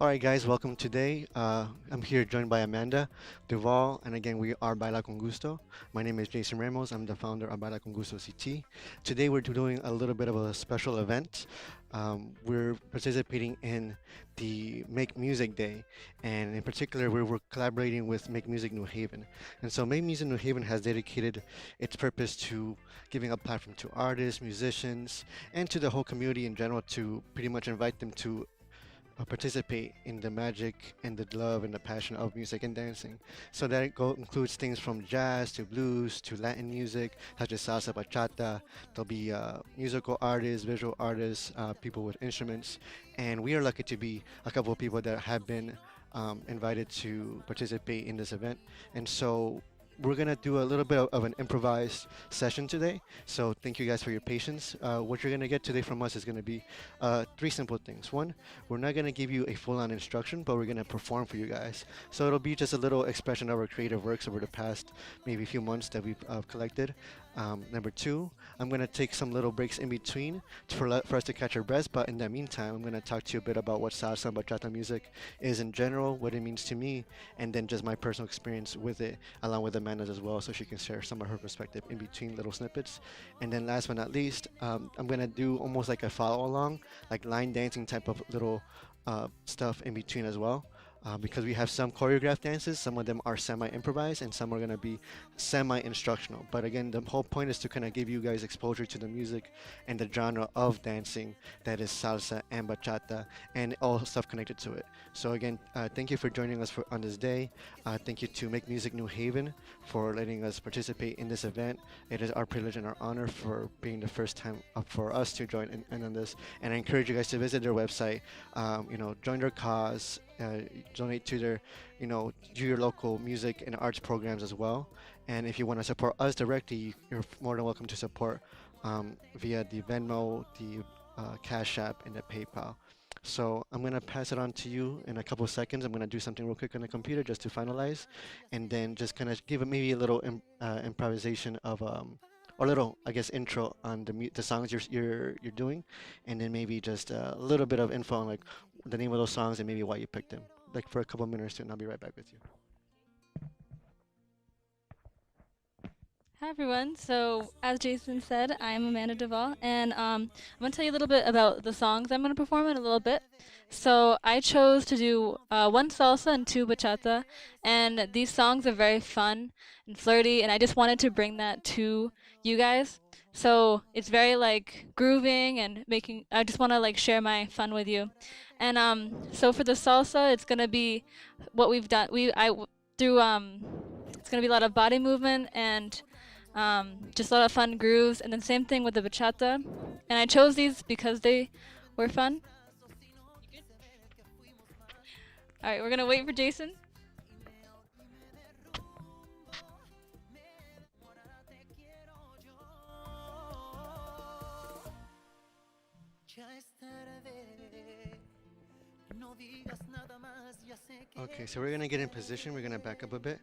All right, guys, welcome today. I'm here joined by Amanda Duval, and again, we are Baila con Gusto. My name is Jason Ramos. I'm the founder of Baila con Gusto CT. Today, we're doing a little bit of a special event. We're participating in the Make Music Day, and in particular, we're collaborating with Make Music New Haven. And so, Make Music New Haven has dedicated its purpose to giving a platform to artists, musicians, and to the whole community in general to pretty much invite them to participate in the magic and the love and the passion of music and dancing. So that includes things from jazz to blues to Latin music, such as salsa, bachata. There'll be musical artists, visual artists, people with instruments, and we are lucky to be a couple of people that have been invited to participate in this event. And so we're gonna do a little bit of an improvised session today. So thank you guys for your patience. What you're gonna get today from us is gonna be three simple things. One, we're not gonna give you a full-on instruction, but we're gonna perform for you guys. So it'll be just a little expression of our creative works over the past maybe few months that we've collected. Number two, I'm gonna take some little breaks in between for us to catch our breaths. But in the meantime, I'm gonna talk to you a bit about what salsa and bachata music is in general, what it means to me, and then just my personal experience with it, along with Amanda's as well, so she can share some of her perspective in between little snippets. And then last but not least, I'm gonna do almost like a follow along, like line dancing type of little stuff in between as well. Because we have some choreographed dances, some of them are semi-improvised, and some are gonna be semi-instructional. But again, the whole point is to kind of give you guys exposure to the music and the genre of dancing that is salsa and bachata and all stuff connected to it. So again, thank you for joining us on this day. Thank you to Make Music New Haven for letting us participate in this event. It is our privilege and our honor for being the first time for us to join in on this. And I encourage you guys to visit their website, join their cause, donate to their, do your local music and arts programs as well. And if you want to support us directly, you're more than welcome to support via the Venmo, the Cash App, and the PayPal. So I'm gonna pass it on to you in a couple of seconds. I'm gonna do something real quick on the computer just to finalize, and then just kind of give it maybe a little improvisation of or little, I guess, intro on the songs you're doing, and then maybe just a little bit of info on like the name of those songs and maybe why you picked them, like for a couple minutes, and I'll be right back with you. Hi everyone. So as Jason said, I'm Amanda Duvall, and I'm gonna tell you a little bit about the songs I'm gonna perform in a little bit. So I chose to do one salsa and two bachata, and these songs are very fun and flirty, and I just wanted to bring that to you guys. So it's very like grooving and making. I just want to like share my fun with you, and so for the salsa, it's gonna be what we've done. Through it's gonna be a lot of body movement and just a lot of fun grooves, and then same thing with the bachata. And I chose these because they were fun. All right, we're gonna wait for Jason. Okay, so we're gonna get in position. We're gonna back up a bit,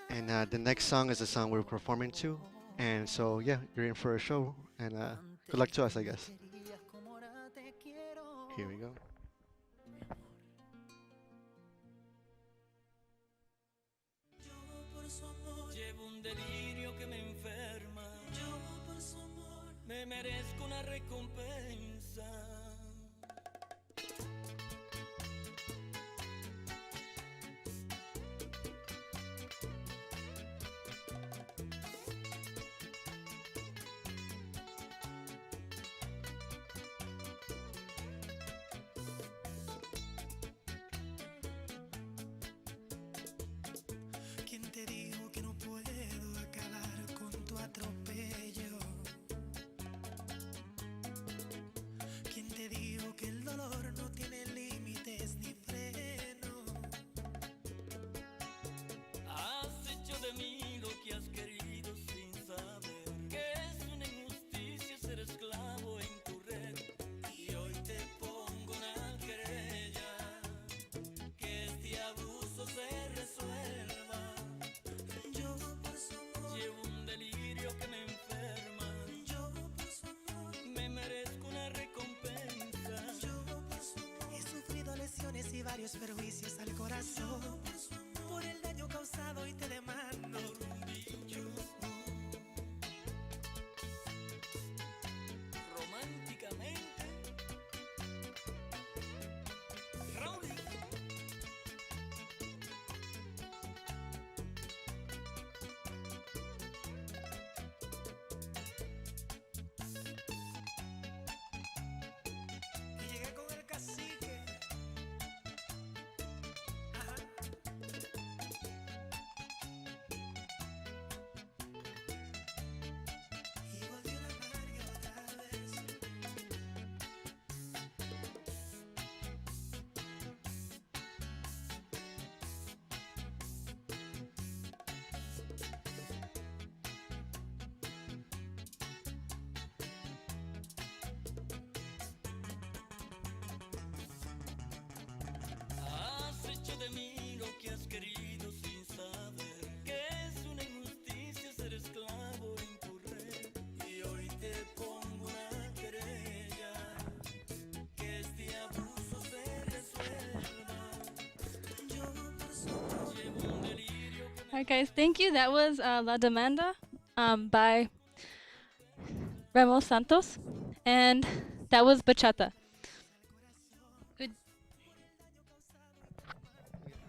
and the next song is the song we're performing to. And so yeah, you're in for a show, and good luck to us, I guess. Here we go. Llevo un delirio que me enferma. Yo por su amor me merezco una recompensa. ¿Quién te dijo que no puedo acabar con tu atropello? ¿Quién te serios perjuicios al corazón por el daño causado y te demando románticamente. Raúl, y llegué con el cacique. Ajá. Y volvió la amarga otra vez. Has hecho de mí lo que has querido sin saber que es una injusticia ser esclavo en tu red. Y hoy te pongo una querella, que este abuso se resuelva. Yo por su llevo un delirio que me Alright, guys, thank you. That was La Demanda by Ramos Santos, and that was Bachata. Good.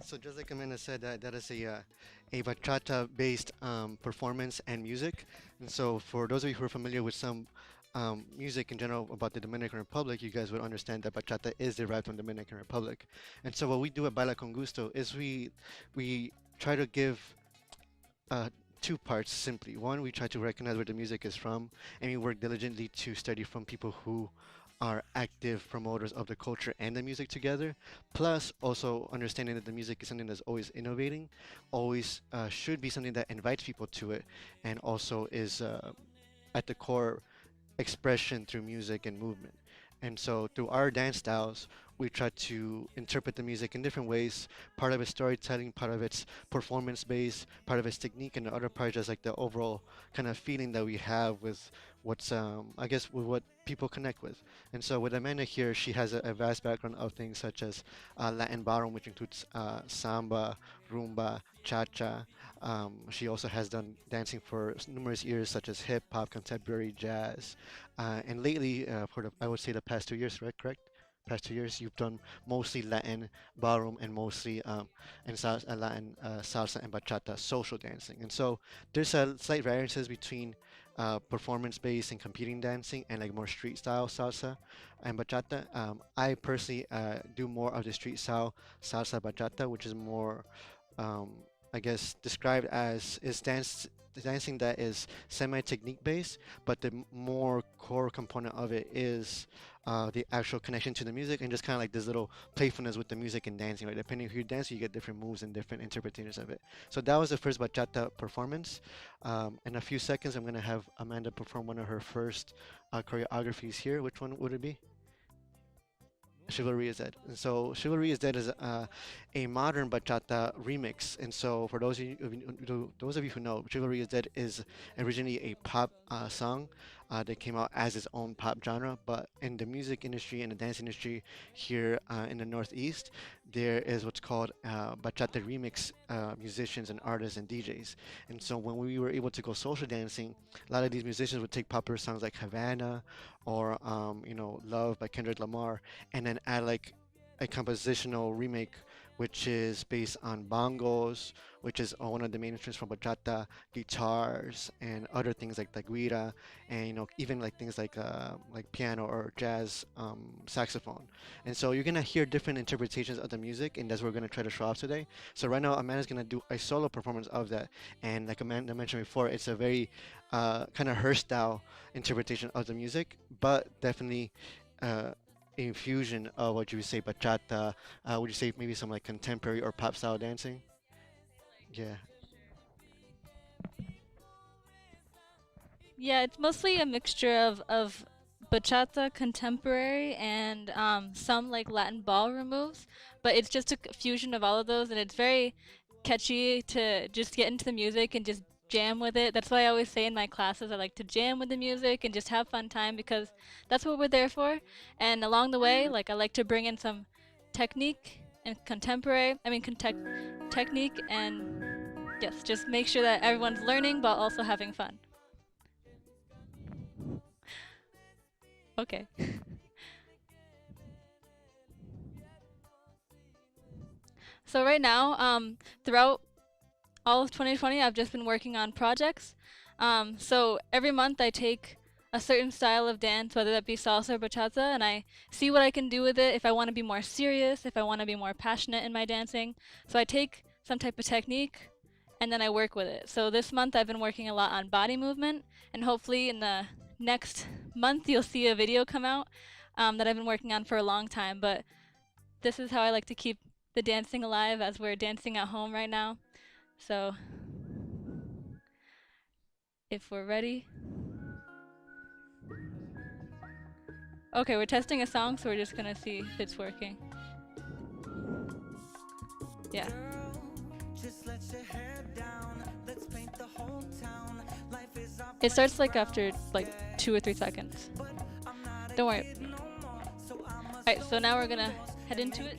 So just like Amanda said, that is a bachata-based performance and music. And so for those of you who are familiar with some music in general about the Dominican Republic, you guys would understand that bachata is derived from Dominican Republic. And so what we do at Baila con Gusto is we try to give uh, two parts simply. One, we try to recognize where the music is from, and we work diligently to study from people who are active promoters of the culture and the music together. Plus, also understanding that the music is something that's always innovating, always should be something that invites people to it, and also is at the core expression through music and movement. And so through our dance styles, we try to interpret the music in different ways. Part of it's storytelling, part of it's performance based, part of it's technique, and the other part is just like the overall kind of feeling that we have with what's I guess with what people connect with. And so with Amanda here, she has a vast background of things such as Latin ballroom, which includes samba, rumba, cha-cha. She also has done dancing for numerous years, such as hip hop, contemporary jazz, and lately, for I would say the past 2 years, right? Correct? Past 2 years, you've done mostly Latin ballroom and mostly Latin salsa and bachata social dancing. And so there's a slight variances between performance-based and competing dancing and like more street style salsa and bachata. I personally do more of the street style salsa bachata, which is more um, I guess described as is dancing that is semi-technique based, but the more core component of it is the actual connection to the music and just kind of like this little playfulness with the music and dancing, right? Depending who you dance, you get different moves and different interpretations of it. So that was the first bachata performance. In a few seconds, I'm gonna have Amanda perform one of her first choreographies here. Which one would it be? Chivalry is Dead. And so Chivalry is Dead is a modern bachata remix. And so for those of you who know, Chivalry is Dead is originally a pop song that came out as its own pop genre. But in the music industry and the dance industry here in the Northeast, there is what's called bachata remix musicians and artists and DJs. And so when we were able to go social dancing, a lot of these musicians would take popular songs like Havana or Love by Kendrick Lamar and then add like a compositional remake which is based on bongos, which is one of the main instruments from bachata, guitars, and other things like the guira, and even like things like piano or jazz saxophone. And so you're gonna hear different interpretations of the music, and that's what we're gonna try to show off today. So right now, Amanda's gonna do a solo performance of that, and like Amanda mentioned before, it's a very kind of her style interpretation of the music, but definitely. Infusion of what you would say bachata, would you say maybe some like contemporary or pop style dancing? Yeah. Yeah, it's mostly a mixture of bachata, contemporary, and some like Latin ballroom moves. But it's just a fusion of all of those, and it's very catchy to just get into the music and just jam with it. That's why I always say in my classes I like to jam with the music and just have fun time because that's what we're there for. And along the way, like I like to bring in some technique and contemporary. I mean, technique, and yes, just make sure that everyone's learning but also having fun. Okay. So right now, throughout all of 2020, I've just been working on projects. So every month I take a certain style of dance, whether that be salsa or bachata, and I see what I can do with it. If I want to be more serious, if I want to be more passionate in my dancing, so I take some type of technique, and then I work with it. So this month I've been working a lot on body movement, and hopefully in the next month you'll see a video come out that I've been working on for a long time. But this is how I like to keep the dancing alive as we're dancing at home right now. So if we're ready. Okay, we're testing a song, so we're just gonna see if it's working. Yeah. It starts like after like 2 or 3 seconds. Don't worry. Alright, so now we're gonna head into it.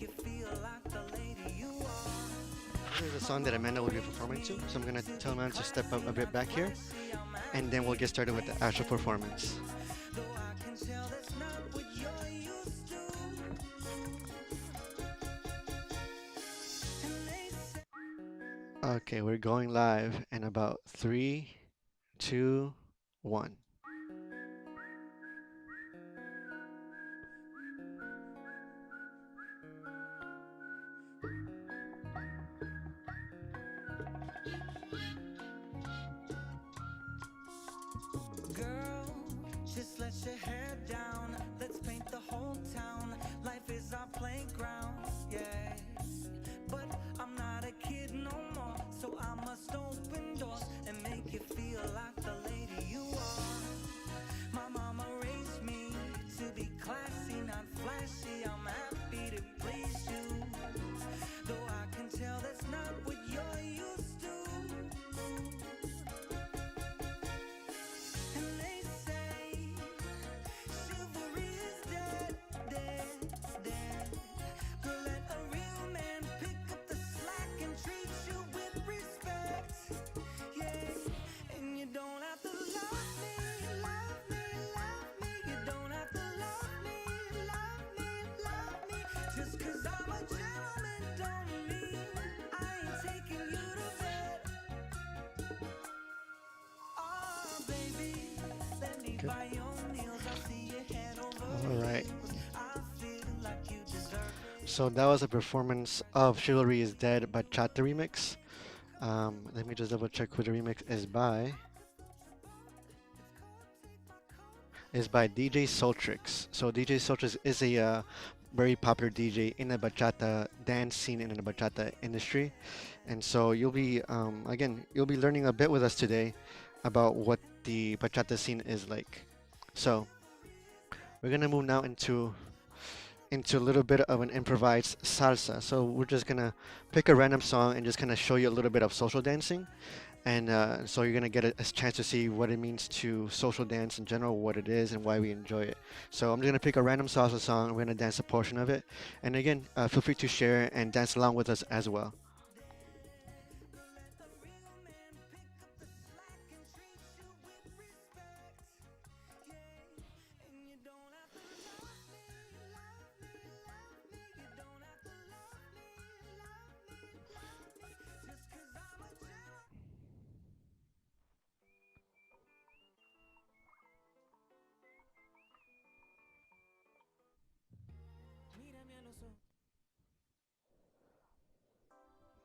This is a song that Amanda will be performing to, so I'm gonna tell Amanda to step up a bit back here, and then we'll get started with the actual performance. Okay, we're going live in about 3, 2, 1. Girl, just let your hair down. Let's paint the whole town. Life is our playground, yeah. But I'm not a kid no more, so I must open doors and make you feel like the lady you are. My mama raised me to be classy, not flashy. I'm happy to please you, though I can tell that's not what you're used to. And they say chivalry is dead, dead, dead. But let a real man pick up the slack and treat you with respect, yeah. And you don't have to love me, love me, love me. You don't have to love me, love me, love me. Just 'cause I'm a gentleman don't mean I ain't taking you to bed. Oh, baby, let me Okay. buy your meals. I'll see you head over All right. heels. I feel like you deserve it. So that was a performance of Chivalry is Dead Bachata remix. Let me just double check who the remix is by. Is by DJ Soltrix. So DJ Soltrix is a very popular DJ in the bachata dance scene and in the bachata industry, and so you'll be again you'll be learning a bit with us today about what the bachata scene is like. So we're gonna move now into a little bit of an improvised salsa. So we're just gonna pick a random song and just kind of show you a little bit of social dancing. And so you're gonna get a chance to see what it means to social dance in general, what it is, and why we enjoy it. So I'm just gonna pick a random salsa song. We're gonna dance a portion of it. And again, feel free to share and dance along with us as well.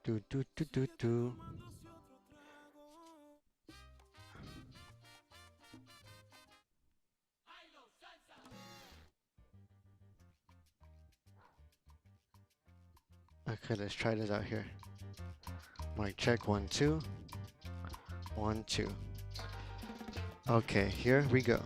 Do do do do do. Okay, let's try this out here. Mic check 1 2 1 2. Okay, here we go.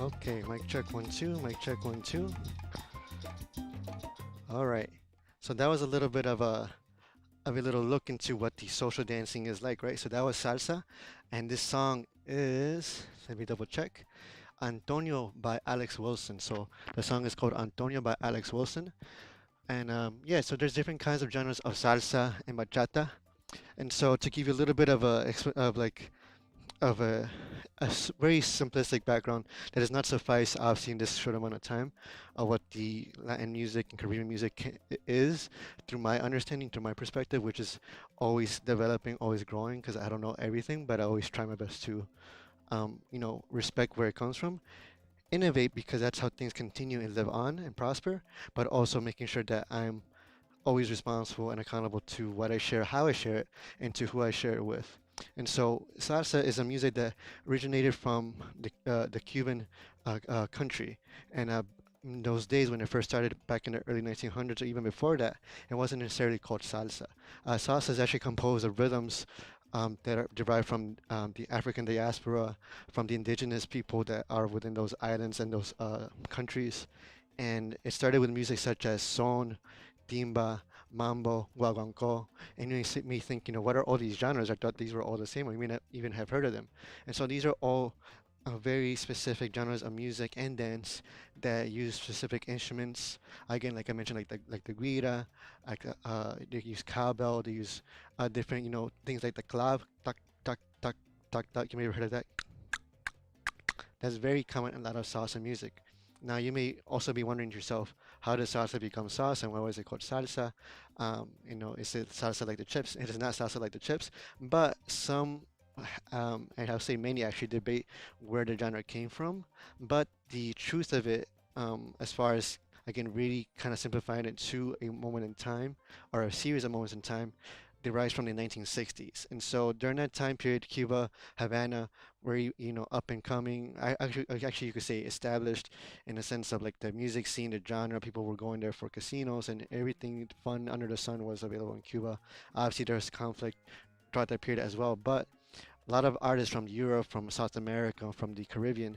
Okay, mic check one two, mic check one two. All right. So that was a little bit of a little look into what the social dancing is like, right? So that was salsa, and this song is, let me double check, Antonio by Alex Wilson. So the song is called Antonio by Alex Wilson. And yeah, so there's different kinds of genres of salsa and bachata. And so to give you a little bit of of like of very simplistic background that does not suffice, obviously, in this short amount of time of what the Latin music and Caribbean music is, through my understanding, through my perspective, which is always developing, always growing, because I don't know everything, but I always try my best to, respect where it comes from, innovate because that's how things continue and live on and prosper, but also making sure that I'm always responsible and accountable to what I share, how I share it, and to who I share it with. And so salsa is a music that originated from the Cuban country. And in those days when it first started back in the early 1900s or even before that, it wasn't necessarily called salsa. Salsa is actually composed of rhythms that are derived from the African diaspora, from the indigenous people that are within those islands and those countries. And it started with music such as son, timba, mambo, guaguancó, and you may think, what are all these genres? I thought these were all the same. I may not even have heard of them. And so these are all very specific genres of music and dance that use specific instruments. Again, like I mentioned, like the guira, they use cowbell, they use different, things like the clav, tuck, tuck, tuck, tuck, tuck. You may have heard of that. That's very common in a lot of salsa music. Now, you may also be wondering to yourself, how does salsa become salsa and why was it called salsa? Is it salsa like the chips? It is not salsa like the chips, but some, and I'll say many actually debate where the genre came from. But the truth of it, as far as again, really kind of simplifying it to a moment in time or a series of moments in time, derives from the 1960s. And so during that time period, Cuba, Havana, were up and coming. Actually you could say established in the sense of like the music scene, the genre. People were going there for casinos and everything fun under the sun was available in Cuba. Obviously, there's conflict throughout that period as well, but a lot of artists from Europe, from South America, from the Caribbean,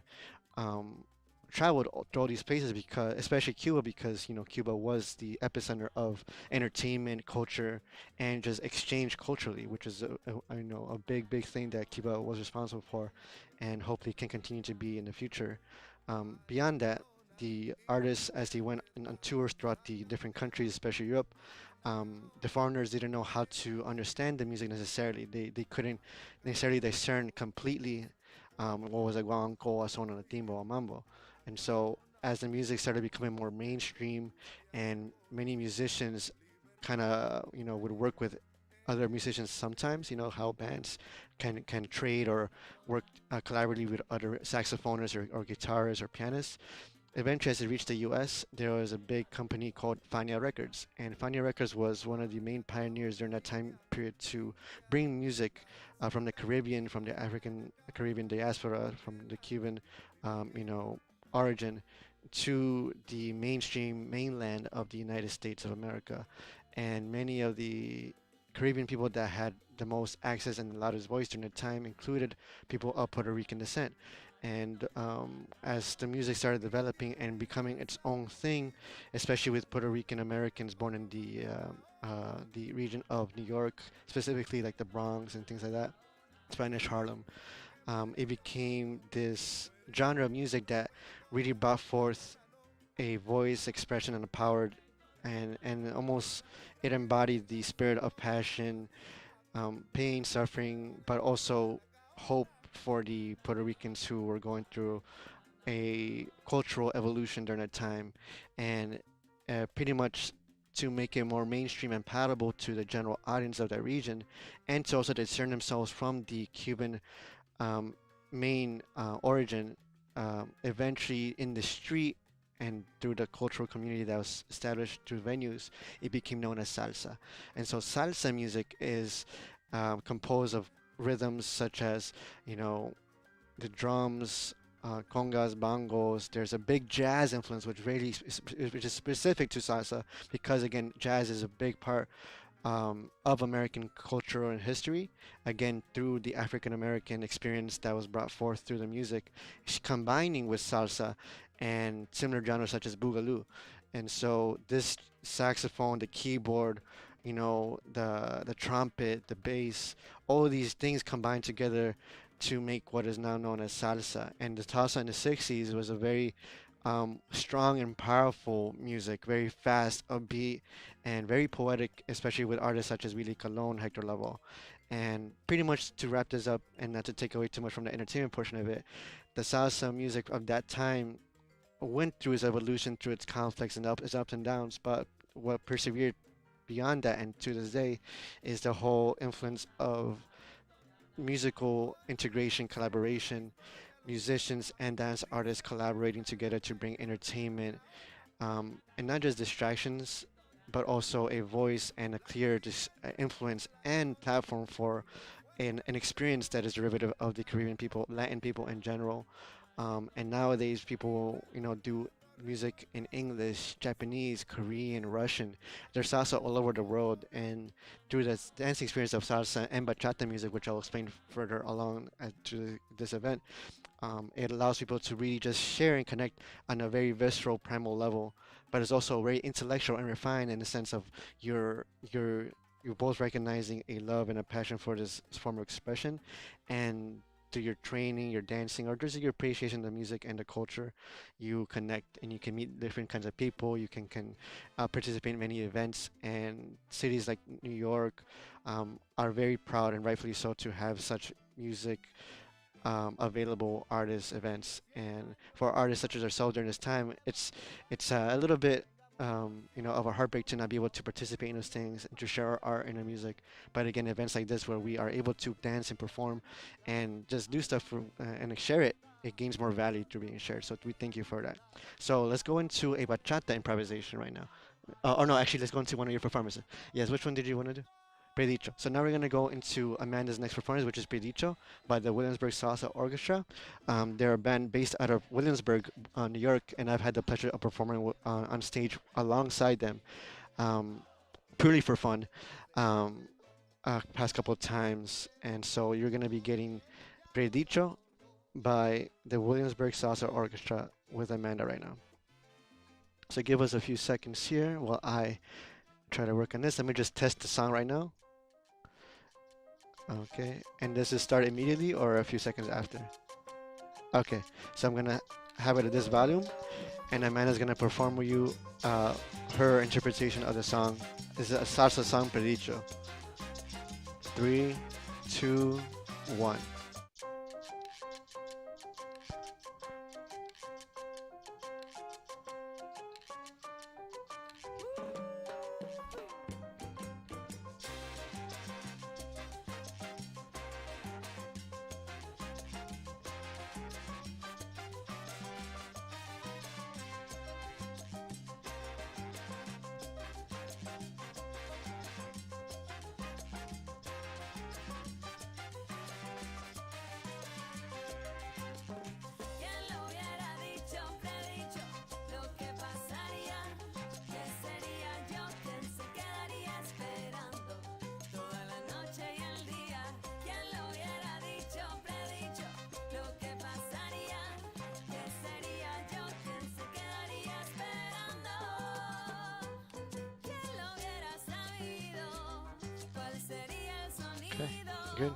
um, traveled to all these places because, especially Cuba, because Cuba was the epicenter of entertainment, culture, and just exchange culturally, which is a big big thing that Cuba was responsible for, and hopefully can continue to be in the future. Beyond that, the artists as they went on tours throughout the different countries, especially Europe, the foreigners didn't know how to understand the music necessarily. They couldn't necessarily discern completely what was a guanco, a son, a timbo, a mambo. And so as the music started becoming more mainstream and many musicians kind of, would work with other musicians sometimes, how bands can trade or work collaboratively with other saxophonists or guitarists or pianists. Eventually, as it reached the US, there was a big company called Fania Records. And Fania Records was one of the main pioneers during that time period to bring music from the Caribbean, from the African Caribbean diaspora, from the Cuban, origin to the mainstream mainland of the United States of America. And many of the Caribbean people that had the most access and the loudest voice during the time included people of Puerto Rican descent. And as the music started developing and becoming its own thing, especially with Puerto Rican Americans born in the region of New York, specifically like the Bronx and things like that, Spanish Harlem, it became this genre of music that really brought forth a voice, expression, and a power, and almost it embodied the spirit of passion, pain, suffering, but also hope for the Puerto Ricans who were going through a cultural evolution during that time, and pretty much to make it more mainstream and palatable to the general audience of that region, and to also discern themselves from the Cuban um, main origin, eventually in the street and through the cultural community that was established through venues, it became known as salsa. And so salsa music is composed of rhythms such as, you know, the drums, congas, bongos. There's a big jazz influence, which is specific to salsa because again, jazz is a big part. of American culture and history, again through the African American experience that was brought forth through the music, combining with salsa and similar genres such as boogaloo. And so this saxophone, the keyboard, the trumpet, the bass, all of these things combined together to make what is now known as salsa. And the salsa in the 60s was a very strong and powerful music, very fast, upbeat, and very poetic, especially with artists such as Willie Colon, Hector Lavoe. And pretty much to wrap this up and not to take away too much from the entertainment portion of it, the salsa music of that time went through its evolution, through its conflicts and its ups and downs, but what persevered beyond that and to this day is the whole influence of musical integration, collaboration, musicians and dance artists collaborating together to bring entertainment and not just distractions, but also a voice and a clear influence and platform for an experience that is derivative of the Caribbean people, Latin people in general. And nowadays, people, do music in English, Japanese, Korean, Russian. There's salsa all over the world, and through this dance experience of salsa and bachata music, which I'll explain further along to this event, it allows people to really just share and connect on a very visceral, primal level. But it's also very intellectual and refined in the sense of you're you're you're both recognizing a love and a passion for this form of expression, and through your training, your dancing, or just your appreciation of the music and the culture, you connect and you can meet different kinds of people. You can participate in many events, and cities like New York are very proud and rightfully so to have such music available artist events. And for artists such as ourselves during this time, it's a little bit of a heartbreak to not be able to participate in those things and to share our art and our music. But again, events like this where we are able to dance and perform and just do stuff and share it, it gains more value to being shared. So we thank you for that. So let's go into a bachata improvisation right now. Or no, actually, let's go into one of your performances. Yes, which one did you want to do? Predicho. So now we're going to go into Amanda's next performance, which is Predicho by the Williamsburg Salsa Orchestra. They're a band based out of Williamsburg, New York, and I've had the pleasure of performing on stage alongside them, um, purely for fun, um, past couple of times. And so you're going to be getting Predicho by the Williamsburg Salsa Orchestra with Amanda right now. So give us a few seconds here while I try to work on this. Let me just test the song right now. Okay, and does it start immediately or a few seconds after? Okay, so I'm gonna have it at this volume, and Amanda's gonna perform with you her interpretation of the song. This is a salsa song, Predicho. Three, two, one. ¿Quién lo hubiera dicho, predicho, lo que pasaría? Que sería yo quien se quedaría esperando toda la noche y el día. ¿Quién lo hubiera dicho, predicho, lo que pasaría? Que sería yo quien se quedaría esperando. ¿Quién lo hubiera sabido? ¿Cuál sería el Okay, sonido good.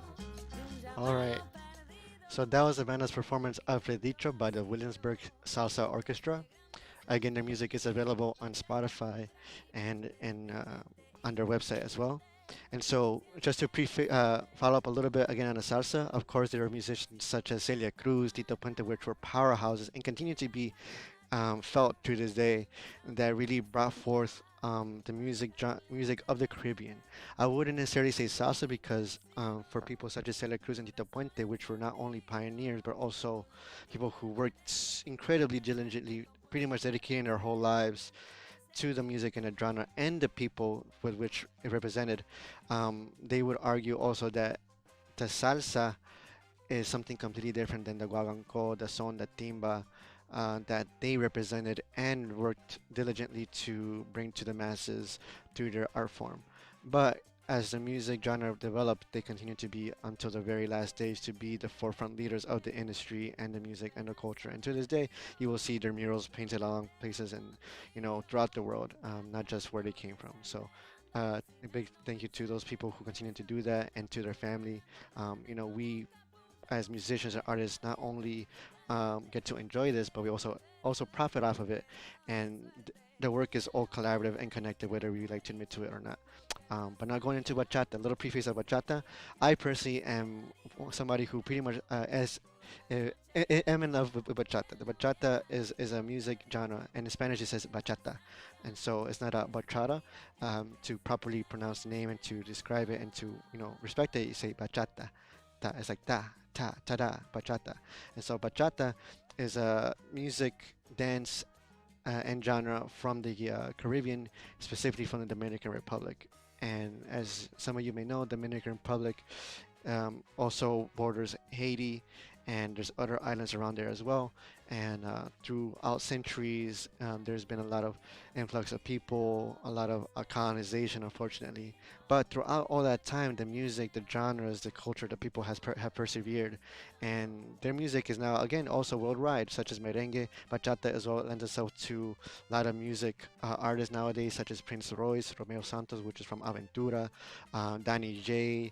de un All right. llamado perdido? So that was Amanda's performance of Predicho by the Williamsburg Salsa Orchestra. Again, their music is available on Spotify and on their website as well. And so, just to follow up a little bit again on the salsa, of course, there are musicians such as Celia Cruz, Tito Puente, which were powerhouses and continue to be felt to this day, that really brought forth the music of the Caribbean. I wouldn't necessarily say salsa because for people such as Celia Cruz and Tito Puente, which were not only pioneers but also people who worked incredibly diligently, pretty much dedicating their whole lives to the music and the genre and the people with which it represented, they would argue also that the salsa is something completely different than the guaguancó, the son, the timba, that they represented and worked diligently to bring to the masses through their art form. But as the music genre developed, they continued to be until the very last days to be the forefront leaders of the industry and the music and the culture. And to this day, you will see their murals painted along places and throughout the world, not just where they came from. So. A big thank you to those people who continue to do that and to their family. We as musicians and artists not only get to enjoy this, but we also profit off of it, and the work is all collaborative and connected, whether we like to admit to it or not. But now going into bachata, a little preface of bachata. I personally am somebody who pretty much am in love with bachata. The bachata is a music genre, and in Spanish it says bachata, and so it's not a bachata. To properly pronounce the name and to describe it and to respect it, you say bachata. It's like ta da bachata, and so bachata is a music dance and genre from the Caribbean, specifically from the Dominican Republic. And as some of you may know, Dominican Republic also borders Haiti, and there's other islands around there as well. And throughout centuries, there's been a lot of influx of people, a lot of colonization, unfortunately. But throughout all that time, the music, the genres, the culture, the people have persevered, and their music is now again also worldwide, such as merengue, bachata as well lends itself to a lot of music artists nowadays, such as Prince Royce, Romeo Santos, which is from Aventura, Danny J.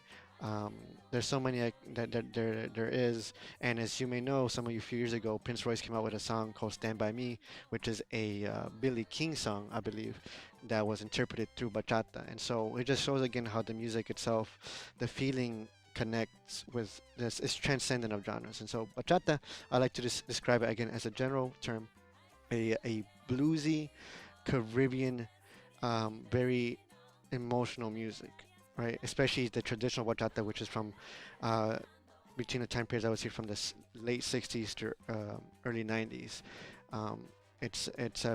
There's so many that there is, and as you may know, some of you a few years ago, Prince Royce came out with a song called "Stand by Me," which is a Billy King song, I believe, that was interpreted through bachata, and so it just shows again how the music itself, the feeling connects with this, is transcendent of genres, and so bachata, I like to describe it again as a general term, a bluesy Caribbean, very emotional music, right? Especially the traditional bachata, which is from uh, between the time periods I would say from the late 60s to early 90s. Um, it's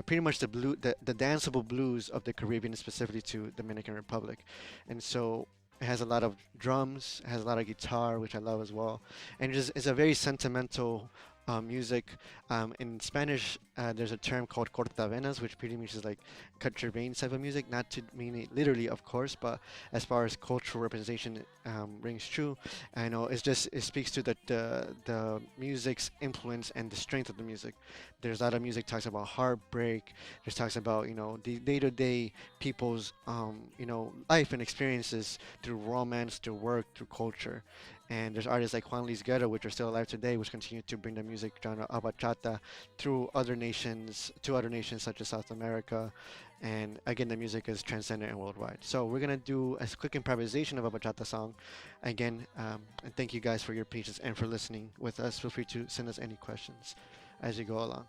pretty much the danceable blues of the Caribbean, specifically to Dominican Republic, and so it has a lot of drums, it has a lot of guitar, which I love as well, and it's a very sentimental music. In Spanish, there's a term called cortavenas, which pretty much is like cut your veins type of music, not to mean it literally, of course, but as far as cultural representation rings true. I know it speaks to the music's influence and the strength of the music. There's a lot of music talks about heartbreak. There's talks about the day-to-day people's life and experiences through romance, through work, through culture. And there's artists like Juan Luis Guerra, which are still alive today, which continue to bring the music genre of bachata through other nations, to other nations such as South America. And again, the music is transcendent and worldwide. So we're gonna do a quick improvisation of a bachata song. Again, and thank you guys for your patience and for listening with us. Feel free to send us any questions as you go along.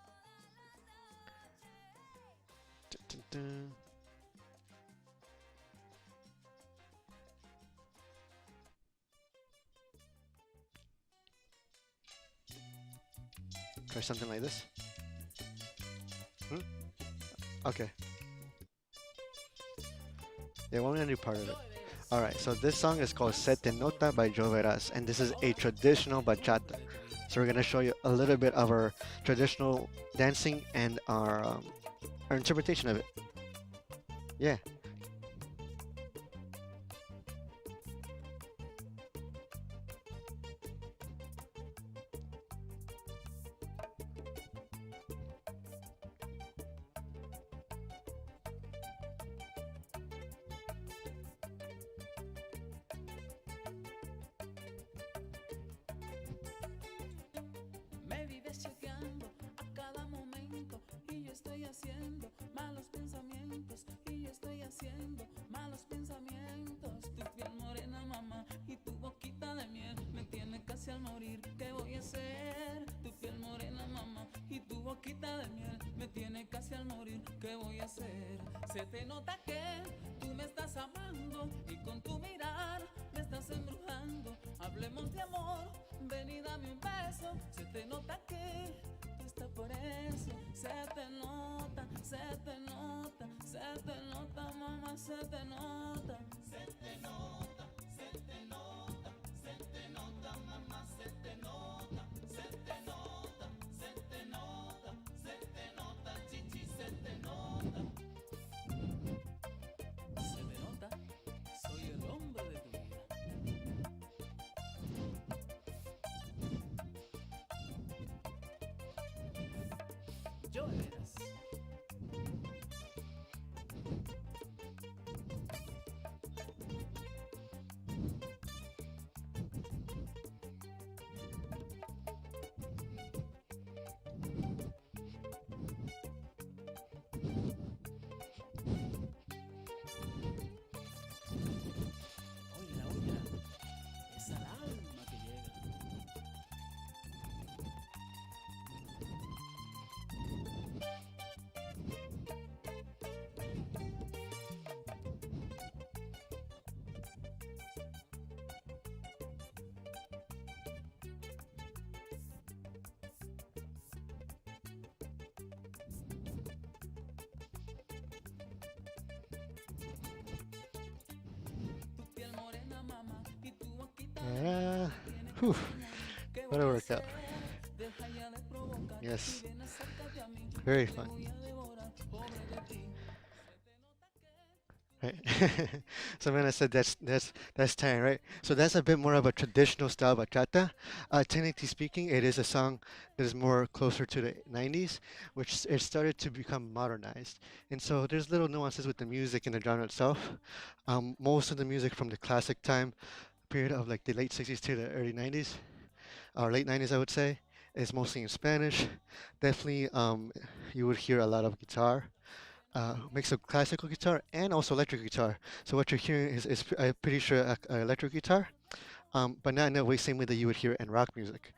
Dun, dun, dun. Try something like this. Hmm? Okay. Yeah, we're gonna do part of it. Alright, so this song is called Sete Nota by Joe Veras, and this is a traditional bachata. So we're gonna show you a little bit of our traditional dancing and our interpretation of it. Yeah. Me vives chequeando a cada momento y yo estoy haciendo malos pensamientos y yo estoy haciendo malos pensamientos. Tu piel morena, mamá, y tu boquita de miel me tiene casi al morir. ¿Qué voy a hacer? Tu piel morena, mamá, y tu boquita de miel me tiene casi al morir. ¿Qué voy a hacer? Se te nota que tú me estás amando y con tu mirar me estás embrujando. Hablemos de amor, ven y dame un beso. Se te nota que tú estás por eso. Se te nota, se te nota, se te nota, mamá, se te nota. Se te nota, se te nota, se te nota, mamá, se te nota. Se te nota, se te nota, se te nota, chichi, se te nota. Se me nota, Whew, Qué what a buena se workout. ve, deja ya de provocar y Yes, ven acércate a mí, very te fun. voy a devorar, pobre de ti. Right. So when I said that's tiring, right? So that's a bit more of a traditional style bachata. Technically speaking, it is a song that is more closer to the 90s, which it started to become modernized. And so there's little nuances with the music and the genre itself. Most of the music from the classic time period of like the late 60s to the early 90s, or late 90s, I would say, is mostly in Spanish. Definitely, you would hear a lot of guitar, mix of classical guitar and also electric guitar. So what you're hearing is I'm pretty sure electric guitar, but not in the way same way that you would hear in rock music.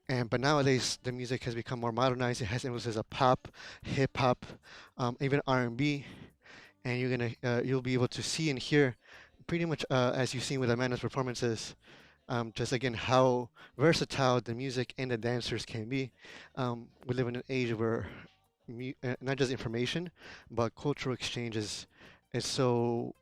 And but nowadays the music has become more modernized. It has influences of pop, hip hop, even R&B, and you'll be able to see and hear pretty much as you've seen with Amanda's performances. Just again how versatile the music and the dancers can be. We live in an age where not just information, but cultural exchange is so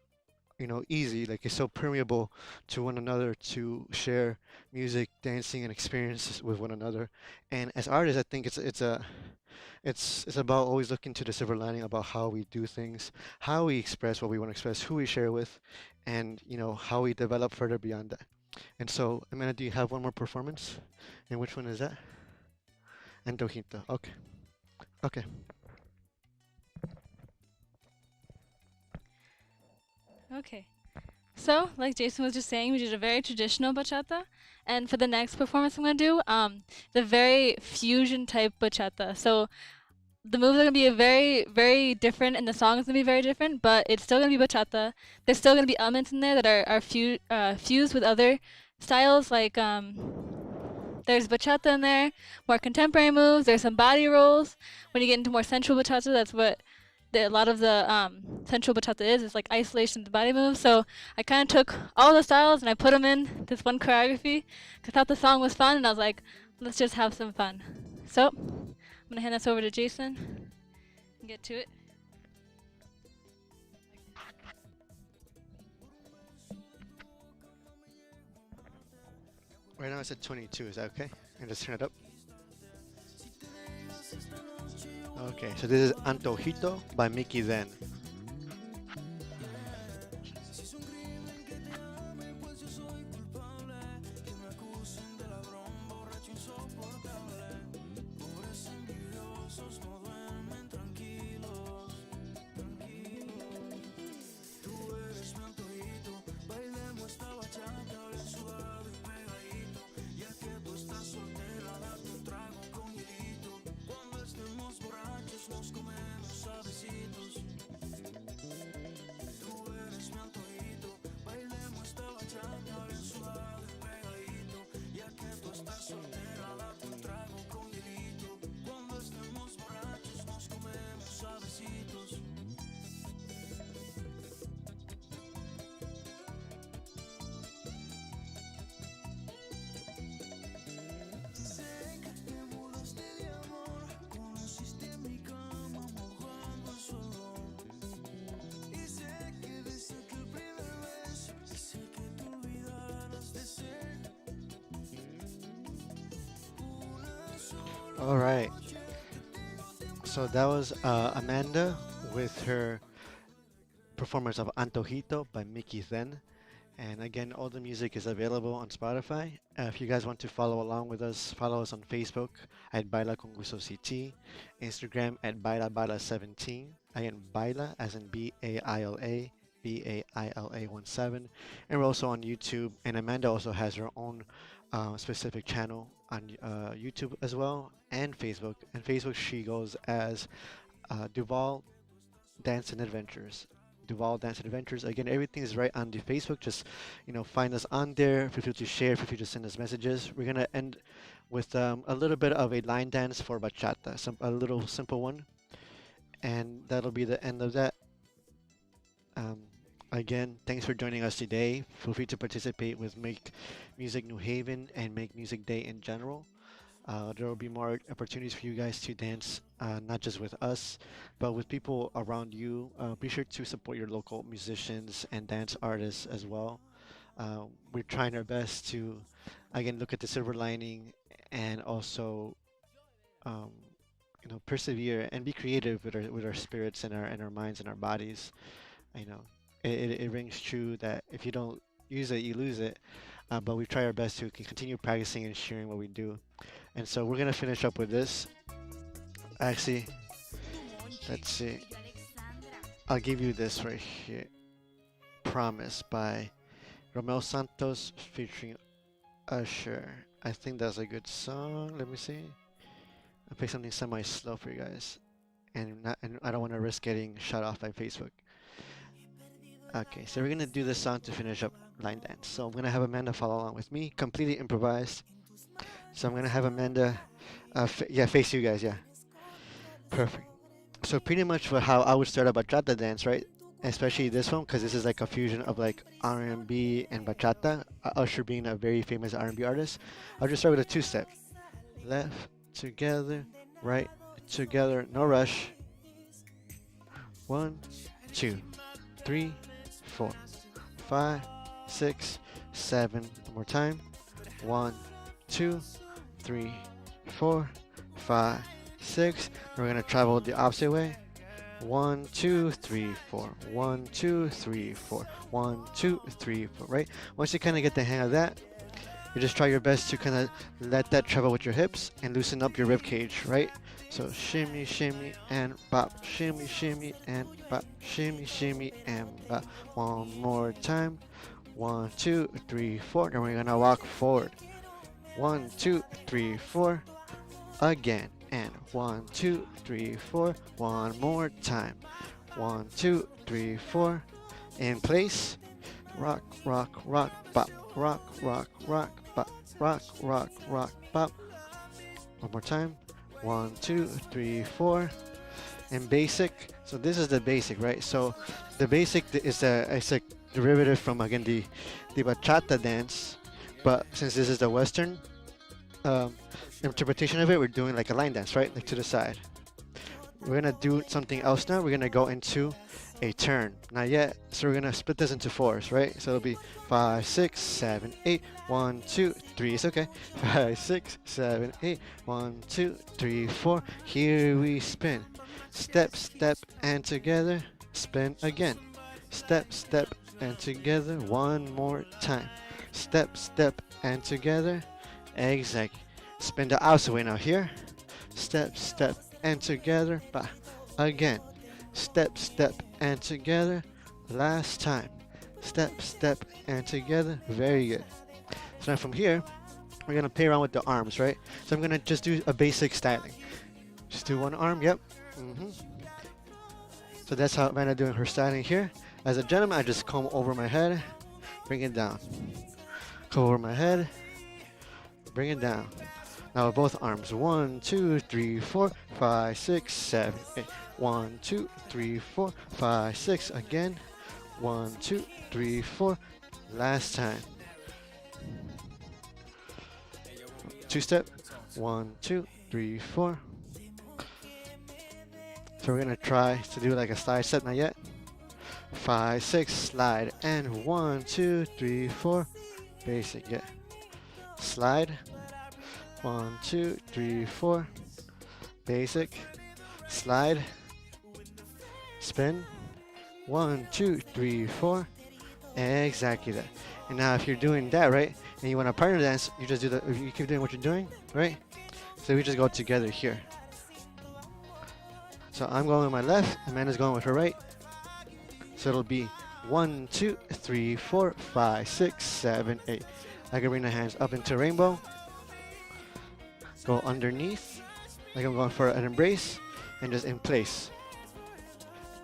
easy. Like it's so permeable to one another to share music, dancing, and experiences with one another. And as artists, I think it's about always looking to the silver lining about how we do things, how we express what we want to express, who we share with, and how we develop further beyond that. And so, Amanda, do you have one more performance? And which one is that? Antojito. Okay. Okay. Okay. So, like Jason was just saying, we did a very traditional bachata, and for the next performance I'm gonna do, the very fusion type bachata. So the moves are gonna be very, very different, and the song is gonna be very different, but it's still gonna be bachata. There's still gonna be elements in there that are fused with other styles, like there's bachata in there, more contemporary moves. There's some body rolls. When you get into more sensual bachata, that's what a lot of the sensual bachata is. It's like isolation of the body moves. So I kind of took all the styles and I put them in this one choreography. 'Cause I thought the song was fun, and I was like, let's just have some fun. So I'm gonna hand this over to Jason and get to it. Right now it's at 22. Is that okay? And just turn it up. Okay. So this is Antojito by Mickey Zen. All right. So that was Amanda with her performance of Antojito by Mickey Zen. And again, all the music is available on Spotify. If you guys want to follow along with us, follow us on Facebook at Baila con Gusto CT, Instagram at Baila Baila 17, again Baila as in Baila, Baila 17, and we're also on YouTube. And Amanda also has her own specific channel on YouTube as well, and Facebook. And Facebook she goes as Duval Dance and Adventures. Duval Dance and Adventures. Again, everything is right on the Facebook. Just find us on there. Feel free to share. Feel free to send us messages. We're gonna end with a little bit of a line dance for bachata, a little simple one, and that'll be the end of that. Um, Again, thanks for joining us today. Feel free to participate with Make Music New Haven and Make Music Day in general. There will be more opportunities for you guys to dance, not just with us, but with people around you. Be sure to support your local musicians and dance artists as well. We're trying our best to, again, look at the silver lining and also, um, persevere and be creative with our spirits and our minds and our bodies. I know it rings true that if you don't use it, you lose it. But we try our best to continue practicing and sharing what we do. And so we're gonna finish up with this. Actually, let's see. I'll give you this right here. Promise by Romeo Santos featuring Usher. I think that's a good song. Let me see. I'll play something semi-slow for you guys. And I don't want to risk getting shut off by Facebook. Okay, so we're gonna do this song to finish up line dance. So I'm gonna have Amanda follow along with me, completely improvised. So I'm gonna have Amanda, yeah, face you guys, yeah, perfect. So pretty much for how I would start a bachata dance, right? Especially this one, because this is like a fusion of like R&B and bachata. Usher being a very famous R&B artist. I'll just start with a two-step. Left, together, right, together, no rush. One, two, three, four, five, six, seven. One more time. One, two, three, four, five, six. Then we're gonna travel the opposite way. One, two, three, four. One, two, three, four. One, two, three, four. Right? Once you kind of get the hang of that, you just try your best to kind of let that travel with your hips and loosen up your rib cage, right? So shimmy, shimmy, and bop. Shimmy, shimmy, and bop. Shimmy, shimmy, and bop. One more time. One, two, three, four. Then we're gonna walk forward. One, two, three, four. Again. And one, two, three, four. One more time. One, two, three, four. In place. Rock, rock, rock, bop. Rock, rock, rock, bop. Rock, rock, rock, bop. One more time. One, two, three, four. And basic. So this is the basic, right? So the basic is a derivative from again the bachata dance, but since this is the Western um, interpretation of it, we're doing like a line dance, right? Like to the side. We're gonna do something else now. We're gonna go into a turn. Not yet. So we're gonna split this into fours, right? So it'll be 5, 6, 7, 8. 1, 2, 3. It's okay. 5, 6, 7, 8. 1, 2, 3, 4. Here we spin. Step, step, and together. Spin again. Step, step, and together. One more time. Step, step, and together. Exactly. Spin the opposite way now. Here. Step, step, and together. Bah. Again. Step, step, and together. Last time. Step, step, and together. Very good. So now from here, we're going to play around with the arms, right? So I'm going to just do a basic styling. Just do one arm. Yep. So that's how Amanda doing her styling here. As a gentleman, I just comb over my head, bring it down. Comb over my head, bring it down. Now with both arms. 1, 2, 3, 4, 5, 6, 7, 8. 1, 2, 3, 4, 5, 6. Again. 1, 2, 3, 4. Last time. Two step. 1, 2, 3, 4. So we're gonna try to do like a slide step, not yet. 5, 6, slide, and 1, 2, 3, 4. Basic, yeah. Slide. 1, 2, 3, 4. Basic. Slide. Spin. 1, 2, 3, 4. Exactly that. And now if you're doing that, right, and you want a partner dance, you just do the, you keep doing what you're doing, right? So we just go together here. So I'm going with my left, Amanda's going with her right. So it'll be 1, 2, 3, 4, 5, 6, 7, 8. I can bring the hands up into rainbow. Go underneath, like I'm going for an embrace, and just in place.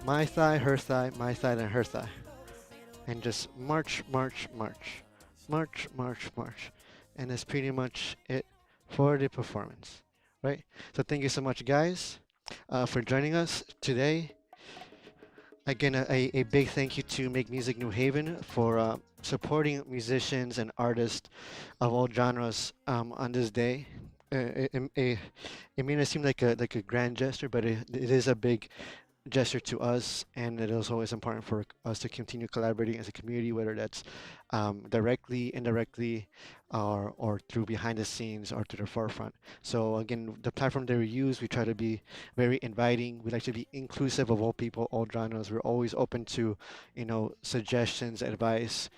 My thigh, my thigh, then her thigh. And just march, march, march. March, march, march. And that's pretty much it for the performance, right? So thank you so much, guys, for joining us today. Again, a big thank you to Make Music New Haven for supporting musicians and artists of all genres on this day. It may not seem like a grand gesture, but it is a big gesture to us, and it is always important for us to continue collaborating as a community, whether that's directly, indirectly, or through behind the scenes or to the forefront. So again, the platform that we use, we try to be very inviting. We like to be inclusive of all people, all genres. We're always open to, suggestions, advice,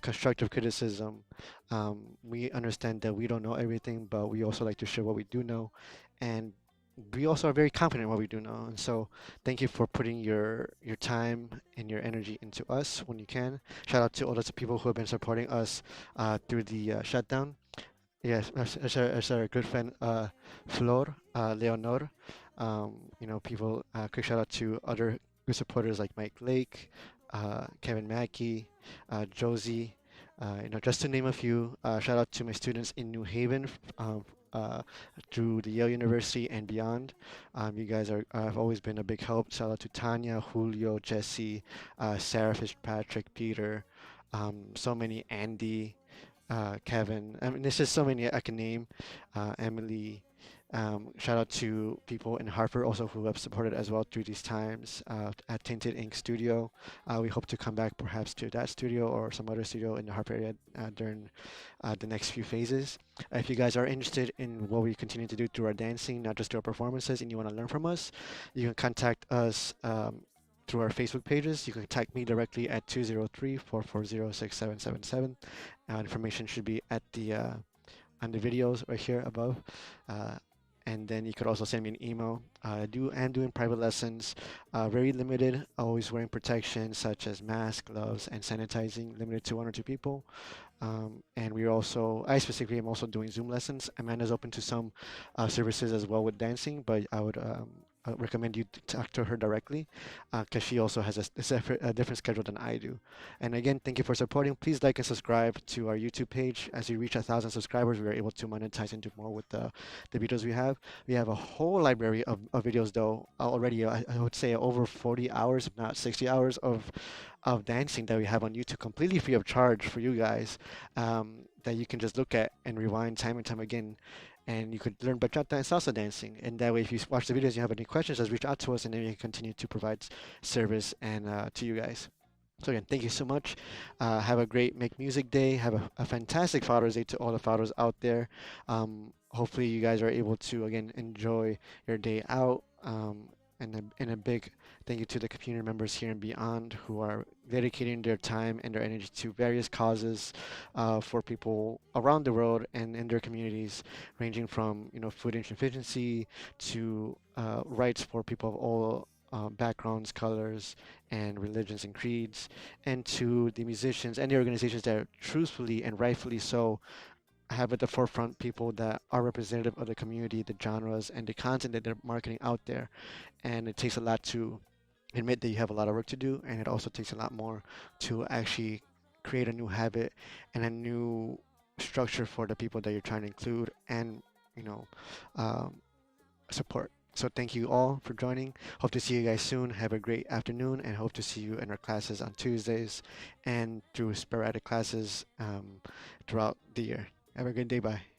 constructive criticism. We understand that we don't know everything, but we also like to share what we do know, and we also are very confident in what we do know. And so thank you for putting your time and your energy into us when you can. Shout out to all those people who have been supporting us through the shutdown. Yes, as our good friend Flor, Leonor. People. Quick shout out to other good supporters like Mike Lake, Kevin Mackey, Josie. Just to name a few. Shout out to my students in New Haven, uh, through the Yale University and beyond. You guys have always been a big help. Shout out to Tanya, Julio, Jesse, Sarah Fitzpatrick, Peter, so many, Andy, Kevin. I mean, there's just so many I can name. Emily. Shout out to people in Hartford also who have supported as well through these times at Tinted Ink Studio. We hope to come back perhaps to that studio or some other studio in the Hartford area during the next few phases. If you guys are interested in what we continue to do through our dancing, not just through our performances, and you want to learn from us, you can contact us through our Facebook pages. You can contact me directly at 203-440-6777. Information should be at the on the videos right here above. Uh, and then you could also send me an email. Doing private lessons, very limited, always wearing protection such as mask, gloves, and sanitizing, limited to 1 or 2 people. And I specifically am also doing Zoom lessons. Amanda's open to some services as well with dancing, but I would recommend you to talk to her directly because she also has a different schedule than I do. And again, thank you for supporting. Please like and subscribe to our YouTube page. As we reach 1,000 subscribers, we are able to monetize and do more with the videos we have. We have a whole library of videos, though, already. I would say over 40 hours, if not 60 hours of dancing that we have on YouTube, completely free of charge for you guys, that you can just look at and rewind time and time again. And you could learn bachata and salsa dancing. And that way, if you watch the videos and you have any questions, just reach out to us, and then we can continue to provide service and to you guys. So again, thank you so much. Have a great Make Music Day. Have a fantastic Father's Day to all the fathers out there. Hopefully, you guys are able to again enjoy your day out. And a big thank you to the community members here and beyond who are dedicating their time and their energy to various causes for people around the world and in their communities, ranging from food insufficiency to rights for people of all backgrounds, colors, and religions and creeds, and to the musicians and the organizations that are truthfully and rightfully so have at the forefront people that are representative of the community, the genres, and the content that they're marketing out there. And it takes a lot to admit that you have a lot of work to do, and it also takes a lot more to actually create a new habit and a new structure for the people that you're trying to include and you know um, support. So thank you all for joining. Hope to see you guys soon. Have a great afternoon, and hope to see you in our classes on Tuesdays and through sporadic classes throughout the year. Have a good day. Bye.